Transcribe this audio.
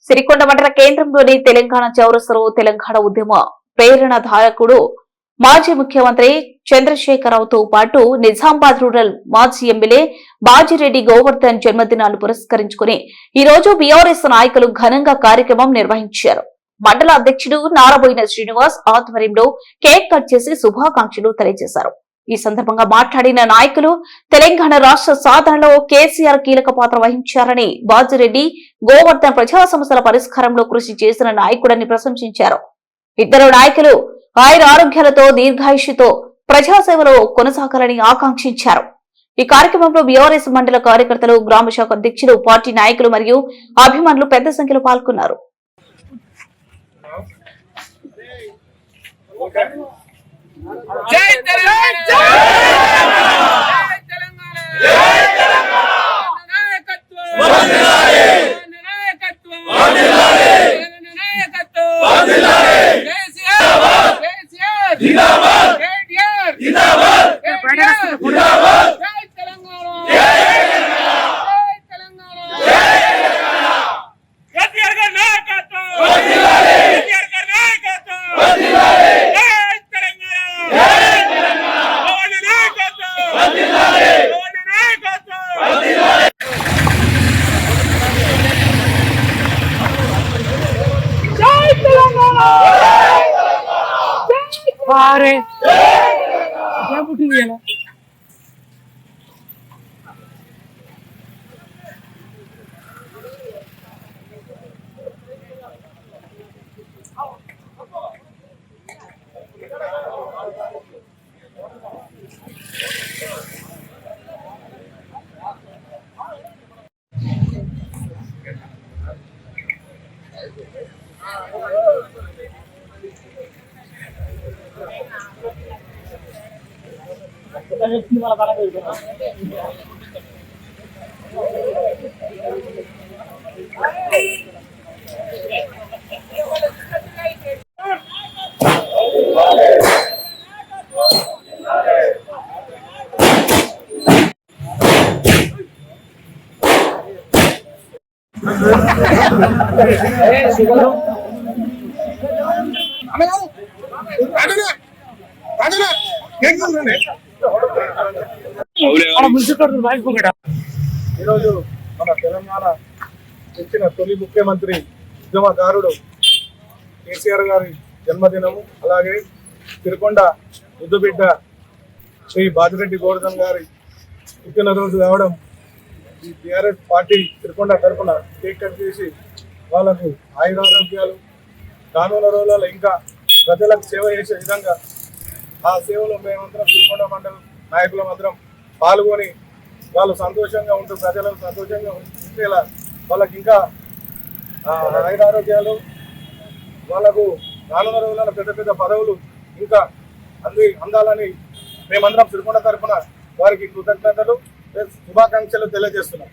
సిరికొండ మండల కేంద్రంలోని తెలంగాణ చౌరస్తలో తెలంగాణ ఉద్యమ ప్రేరణాధారకుడు మాజీ ముఖ్యమంత్రి చంద్రశేఖరరావుతో పాటు నిజామాబాద్ రూరల్ మాజీ ఎమ్మెల్యే బాజిరెడ్డి గోవర్ధన్ జన్మదినాలు పురస్కరించుకుని ఈ రోజు బీఆర్ఎస్ నాయకులు ఘనంగా కార్యక్రమం నిర్వహించారు. మండల అధ్యక్షుడు నారబోయిన శ్రీనివాస్ ఆధ్వర్యంలో కేక్ కట్ చేసి శుభాకాంక్షలు తెలియజేశారు. ఈ సందర్భంగా మాట్లాడిన నాయకులు తెలంగాణ రాష్ట్ర సాధనలో కేసీఆర్ కీలక పాత్ర వహించారని, బాజిరెడ్డి గోవర్ధన్ ప్రజా సమస్యల పరిష్కారంలో కృషి చేసిన నాయకుడని ప్రశంసించారు. ఇద్దరు నాయకులు ఆయుర ఆరోగ్యాలతో దీర్ఘాయుష్యుతో ప్రజాసేవలో కొనసాగాలని ఆకాంక్షించారు. ఈ కార్యక్రమంలో బీఆర్ఎస్ మండల కార్యకర్తలు, గ్రామ శాఖ అధ్యక్షులు, పార్టీ నాయకులు మరియు అభిమానులు పెద్ద సంఖ్యలో పాల్గొన్నారు. జై తెలంగాణ జై తెలంగాణ జై తెలంగాణ నాయకత్వం వందనాలి నాయకత్వం వందనాలి నాయకత్వం వందనాలి కేసీఆర్ కేసీఆర్ జిందాబాద్ కేటీఆర్ జిందాబాద్ జిందాబాద్ జై తెలంగాణ జై తెలంగాణ జై తెలంగాణ కేసీఆర్ గారి నాయకత్వం వందనాలి కేసీఆర్ గారి నాయకత్వం వందనాలి अरे क्या बुटी गेला ఈరోజు మన తెలంగాణ ఇచ్చిన తొలి ముఖ్యమంత్రి ఉద్యమకారుడు కేసీఆర్ గారి జన్మదినము, అలాగే సిరికొండ ముద్దుబిడ్డ శ్రీ బాజిరెడ్డి గోవర్ధన్ గారి పుట్టినరోజు కావడం ఈ టీఆర్ఎస్ పార్టీ సిరికొండ తరఫున కేక్ కట్ చేసి వాళ్ళకు ఆయురారోగ్యాలు, రానున్న రోజులలో ఇంకా ప్రజలకు సేవ చేసే విధంగా ఆ సేవలో మేమందరం సిరికొండ మండలం నాయకులం అందరం పాల్గొని వాళ్ళు సంతోషంగా ఉంటూ ప్రజలకు సంతోషంగా ఉండేలా వాళ్ళకి ఇంకా ఆయురారోగ్యాలు, వాళ్ళకు రానున్న రోజులలో పెద్ద పెద్ద పదవులు ఇంకా అందాలని మేమందరం సిరికొండ తరఫున వారికి కృతజ్ఞతలు, శుభాకాంక్షలు తెలియజేస్తున్నాం.